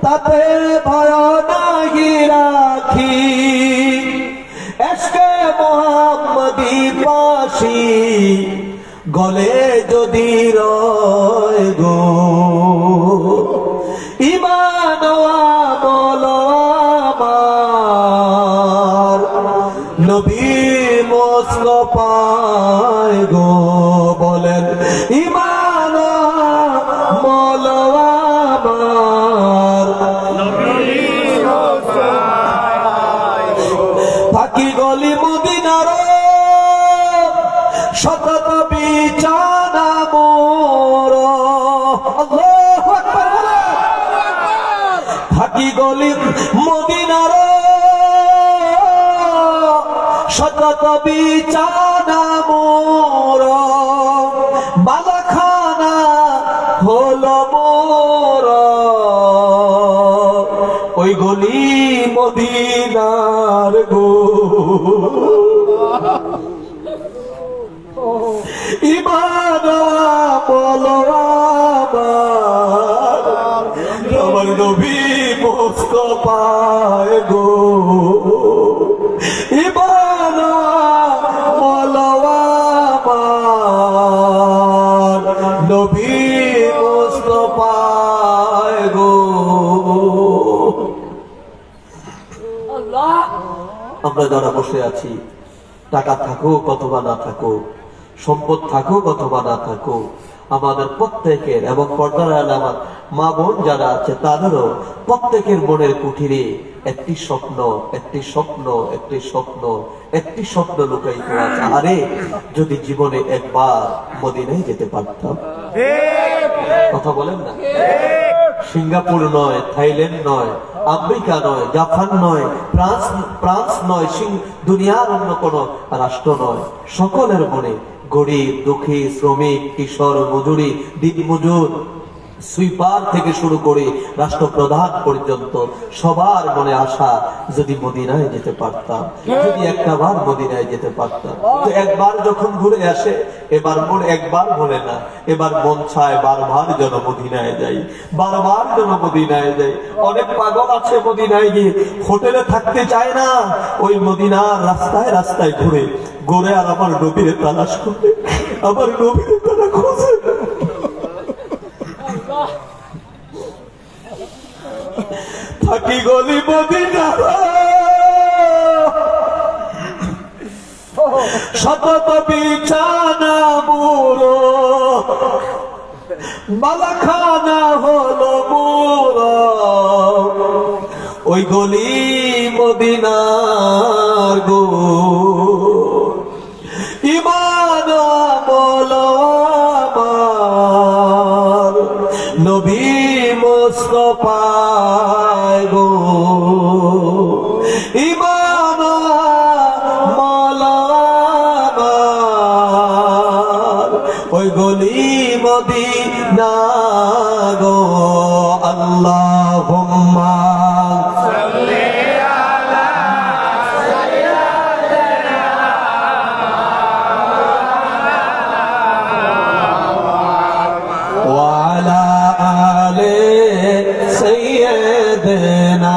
তাতে ভয় নাহি রাখি, এসকে মোহাম্মদী পাশি গলে যদি রয় গো, ঈমান ও আমল আমার নবী মুস্তাফায় গো, বলেন ঈমান ও আমল আমার নবী মুস্তাফায় গো, থাকি গলি মদিনার শতত বিছানা মোর, আল্লাহু আকবার বলেন, থাকি গলি মদিনার শতত বিছানা মোর, বালাখানা হলো মোর ওই গলি মদিনার গো, ঈমান বলো আমার নবী মুস্তাফায় গো, ঈমান বলো আমার নবী মুস্তাফায় গো। আমরা যারা বসে আছি, টাকা থাকুক অথবা না থাকুক, সম্পদ থাকুক অথবা না থাকুক, আমাদের প্রত্যেকের এবং পর্দার আলামাত মা বোন যারা আছে তাদেরও প্রত্যেকের মনের কুঠিরে একটি স্বপ্ন, একটি স্বপ্ন, একটি স্বপ্ন, একটি স্বপ্ন লুকায়িত আছে। আরে যদি জীবনে একবার মদিনায় যেতে পারতাম। কথা বলেন না? সিঙ্গাপুর নয়, থাইল্যান্ড নয়, আমেরিকা নয়, জাপান নয়, ফ্রান্স নয়, দুনিয়ার অন্য কোন রাষ্ট্র নয়, সকলের মনে গরিব দুঃখী শ্রমিক কিশোর মজুরি দিনমজুর সুইপার থেকে শুরু করে রাষ্ট্রপ্রধান পর্যন্ত সবার মনে আশা যদি মদিনায় যেতে পারতাম, যদি একটাবার মদিনায় যেতে পারতাম। তো একবার যখন ঘুরে আসে এবার মন একবার বলে না, এবার মন চায় বারবার যেন মদিনায় যাই, বারবার যেন মদিনায় যাই। অনেক পাগল আছে মদিনায় গিয়ে হোটেলে থাকতে চায় না, ওই মদিনার রাস্তায় রাস্তায় ঘুরে ঘুরে আর আমার নবীরে তালাশ করবে, আমার নবীরে তারা খোঁজে। গলি মদিনা শত বিছানা বুড়ো মালাখানা হলো বুড়ো ওই গলি মদিনার গো ইমান আমল আমার নবী মুস্তাফায় গো ইমান আমল আমার ওই গলি মদিনা গো আল্লাহুম্মা وعلى آل سيدنا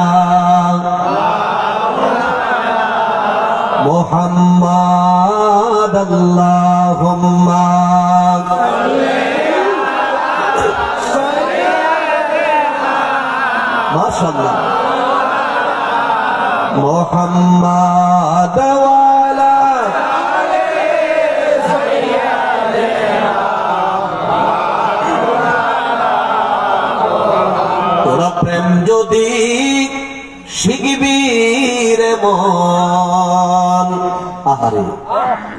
محمد اللهم ما شاء الله محمد وعلى তোরা প্রেম যদি শিখবীর মন আহারে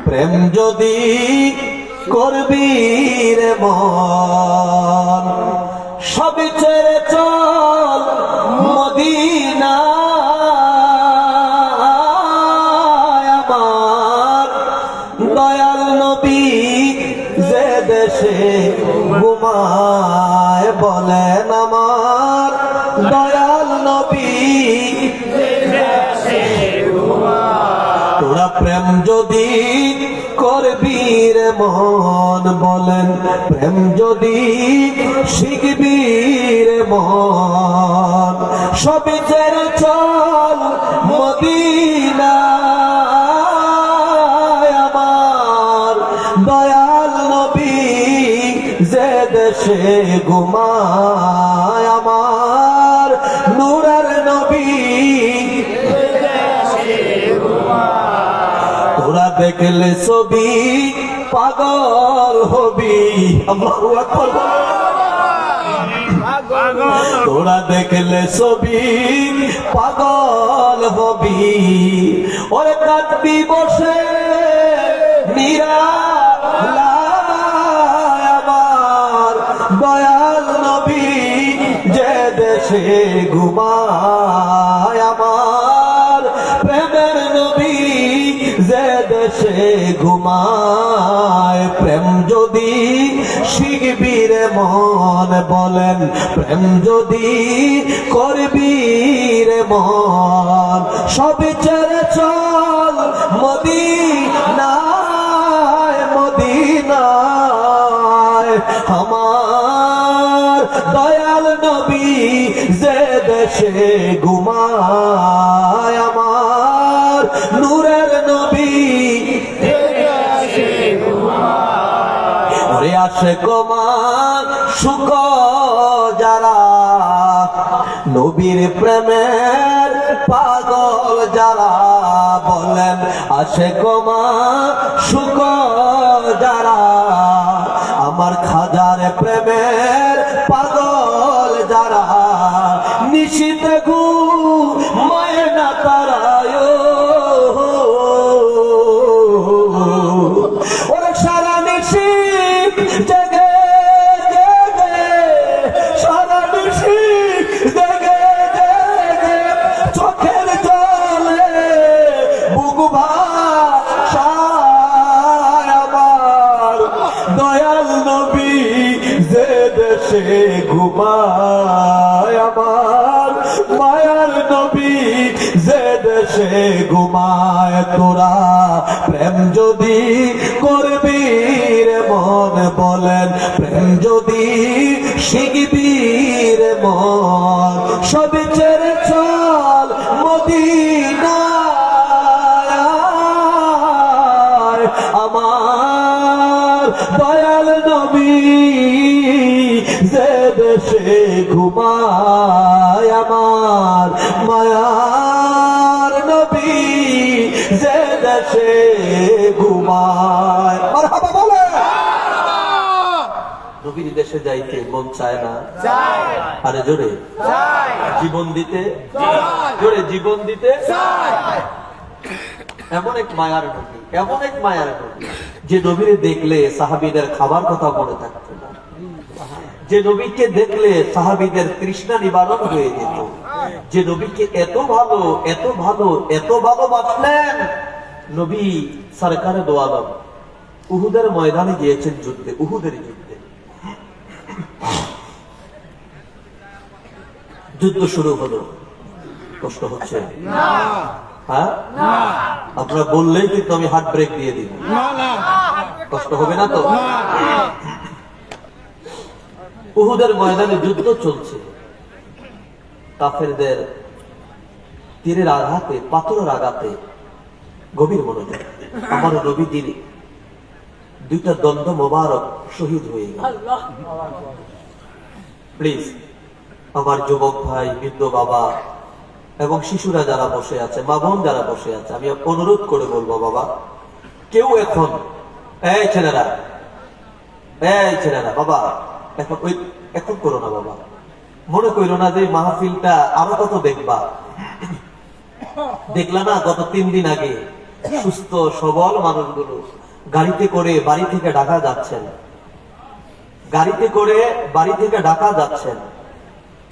প্রেম যদি করবি রে মন সবই ছেড়ে চল মদিনা আমার দয়াল নবী যে দেশে ঘুমায় বলেন আমার দয়াল নবী তোরা প্রেম যদি করবি রে মন বলেন প্রেম যদি শিখবি রে মন সবই ছেড়ে চল মদিনা আমার দয়াল নবী যে দেশে ঘুমায় আমার নূরের নবী তোরা দেখলে ছবি পাগল হবি আল্লাহু আকবার তোরা দেখলে ছবি পাগল হবি ওরে কাঁদবি বসে নিরালায় আমার দয়াল নবী যে দেশে ঘুমায় আমার প্রেমের নবী যে দেশে ঘুমায় প্রেম যদি শিখবি রে মন বলেন প্রেম যদি করবি রে মন সবই ছেড়ে চল মদিনায় মদিনায় আমার দয়াল নবী যে দেশে ঘুমায় আমার নূরের নবী ওরে আসে কমান সুখ যারা নবীর প্রেমের পাগল যারা বলেন আসে কমান সুখ যারা আমার খাজার প্রেমের পাগল যারা নিশিতে ঘুমায় না তারায় ওরে সারা নিশি জেগে জেগে সারা নিশি জেগে জেগে চোখের জলে বুক ভাসায় আমার দয়াল নবী যে দেশে ঘুমায় আমার মায়ার নবী যে দেশে ঘুমায় তোরা প্রেম যদি করবি রে মন বলেন প্রেম যদি শিখবি রে মন সবই ছেড়ে চল মদিনায় আমার দয়াল নবী যে দেশে ঘুমায় আমার চায়, মারহাবা বলে। নবীর দেশে যাইতে মন চায় না? আরে জোরে জীবন দিতে, জোরে জীবন দিতে। এমন এক মায়ার নবী, এমন এক মায়ার নবী যে নবীরে দেখলে সাহাবীদের খাবার কথা মনে থাকতো না, যে নবীকে দেখলে সাহাবীদের তৃষ্ণা নিবারণ হয়ে যেত, যে নবীকে এত ভালো এত ভালো এত ভালোবাসলেন। নবী সরকারে দো আলম উহুদের ময়দানে গিয়েছেন যুদ্ধে, উহুদের যুদ্ধে। যুদ্ধ শুরু হলো, কষ্ট হচ্ছে হ্যাঁ? আপনারা বললেই কিন্তু আমি হার্ট ব্রেক দিয়ে দিব, কষ্ট হবে না তো? উহুদের ময়দানে যুদ্ধ চলছে, কাফেরদের তীরের আঘাতে, পাথরের আঘাতে গভীর মনোযোগ। আমার নবীজির দুইটা দ্বন্দ্ব মোবারক শহীদ হয়ে গেল। প্লিজ আমার যুবক ভাই, বৃদ্ধ বাবা এবং শিশুরা যারা বসে আছে, মা বোন যারা বসে আছে, আমি অনুরোধ করে বলবো বাবা, কেউ এখন এই ছেলেরা বাবা এখন করো না বাবা, মনে করো না যে মাহফিলটা আরো কত দেখবা। দেখলা না গত 3 দিন আগে সুস্থ সবল মানুষগুলো গাড়িতে করে বাড়ি থেকে ঢাকা যাচ্ছেন, গাড়িতে করে বাড়ি থেকে ঢাকা যাচ্ছেন,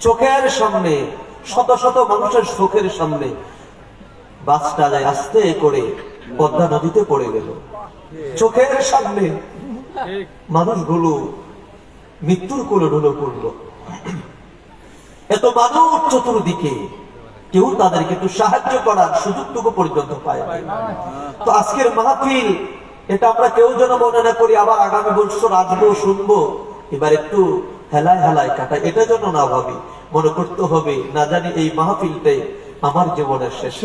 চোখের সামনে শত শত মানুষের চোখের সামনে বাসটা যায় আস্তে করে পদ্মা নদীতে পড়ে গেল, চোখের সামনে মানুষগুলো মৃত্যুর কোলে ঢলে পড়ল। এত মানুষ চতুর্দিকে, কেউ তাদেরকে একটু সাহায্য করার সুযোগটুকু পর্যন্ত পায় না। তো আজকের মাহফিল এটা আমরা কেউ যেন মনে না করি আবার আগামী বছর আসবো শুনবো, এবার একটু হেলায় হেলায় কাটায়, এটা যেন না ভাবি, মনে করতে হবে না জানি এই মাহফিলটাই আমার জীবনের শেষ।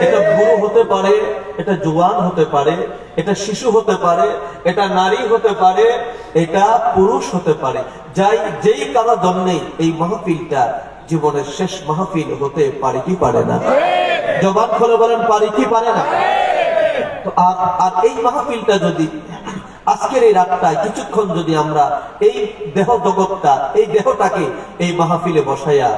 এটা বুড়ো হতে পারে, এটা জোয়ান হতে পারে, এটা শিশু হতে পারে, এটা নারী হতে পারে, এটা পুরুষ হতে পারে, যেই কারো জন্যে এই মাহফিলটা জীবনের শেষ মাহফিল হতে পারে কি পারে না? জবান খুলে বলেন পারে কি পারে না? তো আর এই মাহফিলটা যদি আজকের এই রাতটা কিছুক্ষণ যদি আমরা এই দেহ জগৎটা, এই দেহটাকে এই মাহফিলে বসাইয়া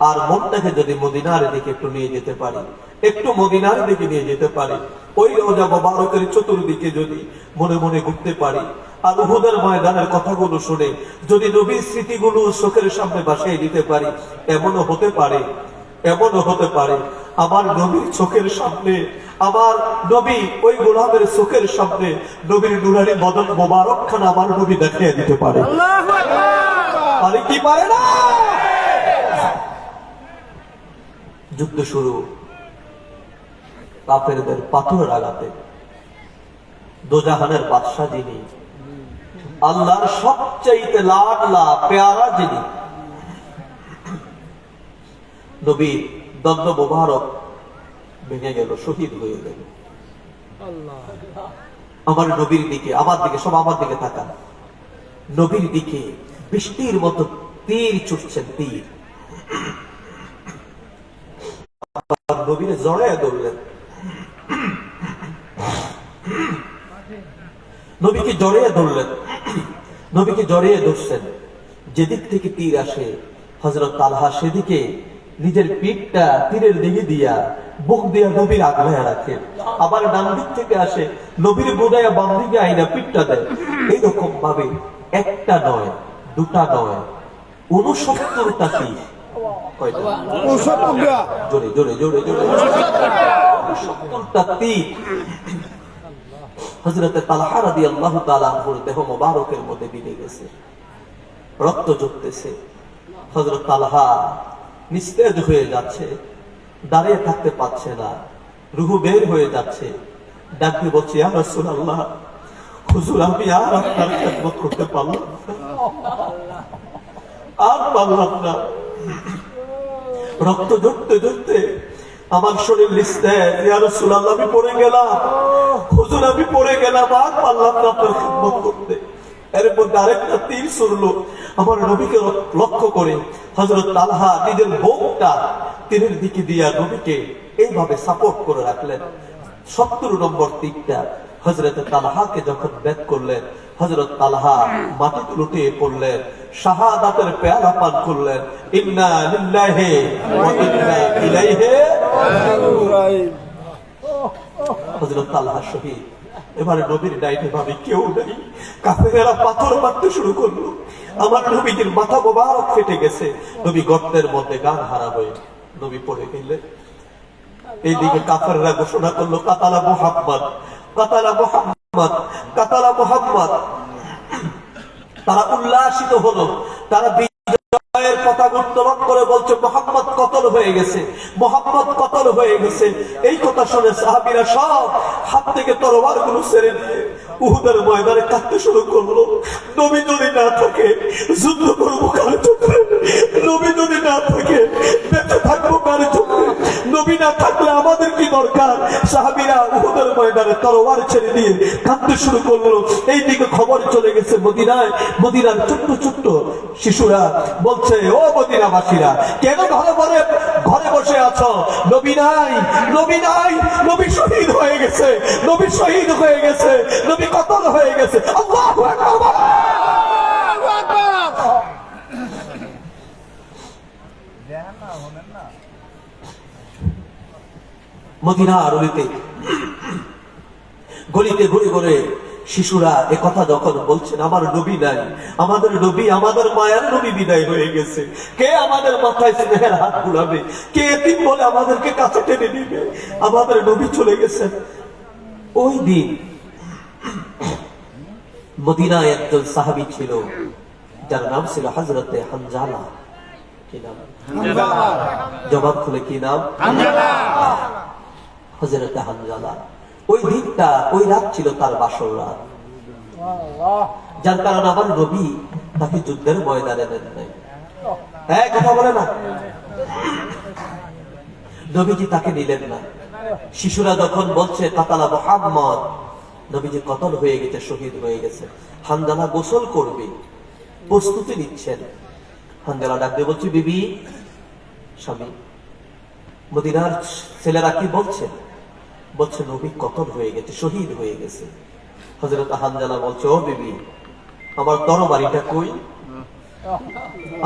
আর মনটাকে যদি মদিনার দিকে একটু নিয়ে যেতে পারি, একটু মদিনার দিকে নিয়ে যেতে পারি, ওই রোজা মোবারকের চতুর্দিকে যদি মনে মনে ঘুরতে পারি, আর উহুদের ময়দানের কথাগুলো শুনে যদি নবীর স্মৃতিগুলো চোখের সামনে বাসায় দিতে পারি, এমনও হতে পারে আমার নবীর চোখের সামনে, আমার নবী ওই গোলামের চোখের সামনে নবীর নুরানি বদন মোবারক খান আমার নবী দেখিয়ে দিতে পারে। পারে কি পারে না? যুদ্ধ শুরু, কাফেরদের পাথরের আঘাতে দোজাহানের বাদশা যিনি, আল্লাহর সবচাইতে লাডলা পেয়ারা যিনি, নবীর দন্ড মোবারক ভেঙে গেল, শহীদ হয়ে গেল। আমার নবীর দিকে, আমার দিকে, সব আমার দিকে তাকান, নবীর দিকে বৃষ্টির মতো তীর ছুটছেন, তীর। নবীরে জড়াইয়া ধরলেন, নবীকে জড়িয়ে ধরলেন, নবীকে জড়িয়ে ধরছেন। যেদিক থেকে তীর আসে হযরত তালহা সেদিকে নিজের পিঠটা তীরের দিকে দিয়া বুক দিয়া নবীর আগলায় রাখে, আবার ডান দিক থেকে আসে নবীর বুড়াইয়া বাম দিকে আইনা পিঠটা দেয়। এইরকম ভাবে একটা নয়, দুটা নয়, 69টা তীর। কয়টা? জোরে জোরে জোরে জোরে 69টা তীর হযরত তালহা রাদিয়াল্লাহু তাআলা আনহুর দেহ মোবারকের মধ্যে বিঁধে গেছে, রক্ত ঝরতেছে। হযরত তালহা নিস্তেজ হয়ে যাচ্ছে, দাঁড়িয়ে থাকতে পারছে না, রুহু বের হয়ে যাচ্ছে। ডাক দিয়ে বলছে, ইয়া রাসূলুল্লাহ, হুজুর আমি আর আপনার খেদমত করতে পারলাম না। রক্ত ঝরতে ঝরতে আমার শরীর নিস্তেজ। ইয়া রাসূলুল্লাহ আমি পড়ে গেলাম, হুজুর আমি পড়ে গেলাম, আর পারলাম না আপনার খেদমত করতে। এর মধ্যে আরেকটা তীর ছুড়লো। আমার নবীকে লক্ষ্য করে হযরত তালহা নিজের বুকটা তীরের দিকে দিয়া নবীকে এইভাবে সাপোর্ট করে রাখলেন। 70 নম্বর তীরটা হযরত তালহাকে যখন বেদ করলেন, হযরত তালহা মাটিতে লুটিয়ে পড়লেন, শাহাদাতের পেয়ালা পান করলেন। ইন্না লিল্লাহি ওয়া ইন্না ইলাইহি রাজিউন। হযরত তালহা শহীদ। এবারে নবীর ডাইনে ভাবে কেউ নেই, কাফেরেরা পাথর মারতে শুরু করলো। আমার নবীজির মাথা মোবারক ফেটে গেছে। নবী গর্তের মধ্যে গান হারা হয়ে নবী পড়ে গেলেন। এইদিকে কাফেররা ঘোষণা করলো কাতালা মুহাম্মদ, কাতালা মুহাম্মদ, কাতালা মুহাম্মদ। তারা উল্লাসিত হলো, তারা বিজয়ের পতাকা উত্তোলন করে বলছে মুহাম্মদ কতল হয়ে গেছে, মুহাম্মদ কতল হয়ে গেছে। এই কথা শুনে সাহাবীরা সব হাত থেকে তরবার গুলো ছেড়ে দিয়ে উহুদের ময়দানে কাঁদতে শুরু করলো। নবী যদি না থাকে যুদ্ধ করবো কার চোখে, নবী যদি না থাকে বেঁচে থাকবো কার চোখে, নবী না থাকলে আমাদের কি দরকার। সাহাবীরা উহুদের ময়দানে তরবার ছেড়ে দিয়ে কাঁদতে শুরু করলো। এইদিকে খবর চলে গেছে মদিনায়। মদিনার ছোট্ট ছোট্ট শিশুরা বলছে, ও মদিনাবাসীরা, কেন ভালো করে ঘরে বসে আছো? নবী নাই, নবী নাই, নবী শহীদ হয়ে গেছে, নবী শহীদ হয়ে গেছে, নবী কতল হয়ে গেছে। আল্লাহু আকবার। মদিনার গলিতে ঘুরে ঘুরে শিশুরা একথা যখন বলছেন, আমার নবী নাই, আমাদের নবী, আমাদের মায়ার নবী বিদায় হয়ে গেছে, কে আমাদের মাথায় স্নেহের হাত বুলাবে, কে এতিম বলে আমাদেরকে কাছে টেনে নিবে, আমাদের নবী চলে গেছেন। ওই দিন মদিনায় একজন সাহাবী ছিল, যার নাম ছিল হযরতে হানজালা। কি নাম? জবাব খুলে কি নাম? হযরতে হানজালা। ওই দিনটা, ওই রাত ছিল তার বাসর রাত, যার কারণে আমার নবী তাকে যুদ্ধের ময়দানে নেন নাই। হ্যাঁ, কথা বলে না, নবীজি তাকে নিলেন না। শিশুরা যখন বলছে কাতালা মুহাম্মদ, নবীজি কতল হয়ে গেছে, শহীদ হয়ে গেছে, হানজালা গোসল করবে, প্রস্তুতি নিচ্ছেন। হানজালা ডাক দিয়ে বলছে, বিবি, স্বামী। মদিনার ছেলেরা কি বলছে? বলছে নবী কতল হয়ে গেছে, শহীদ হয়ে গেছে। হযরত হানজালা বলছে, ও বিবি, আমার তরবারিটা কই,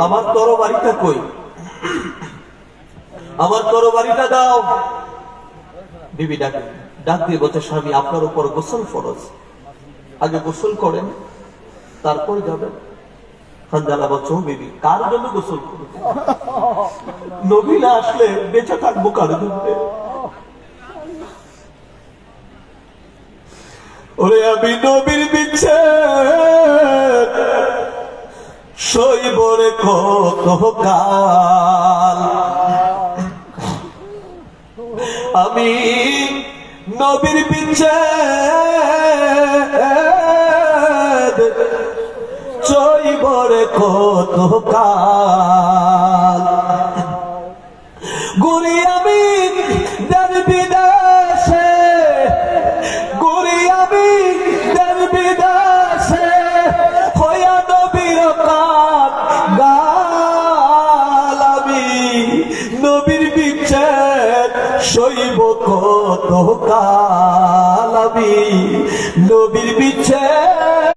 আমার তরবারিটা কই, আমার তরবারিটা দাও। বিবি ডাক দিয়ে বলছে, স্বামী, আপনার উপর গোসল ফরজ, আগে গোসল করেন তারপর যাবেন। হানজালা বলছে, ও বিবি, কার জন্য গোসল করব? নবী না আসলে বেঁচে থাকবো কার জন্য? ওরে আমি নবীর বিচ্ছেদ সইব রে কত কাল, আমি নবীর বিচ্ছেদ সইব রে কত কাল। গুরি আমি দেব বিদেশে, গুরি আমি দেব বিদেশে, হইয়া নবীর কাল গাল, আমি নবীর বিচ্ছেদ সইব কত কাল, আমি নবীর বিচ্ছেদ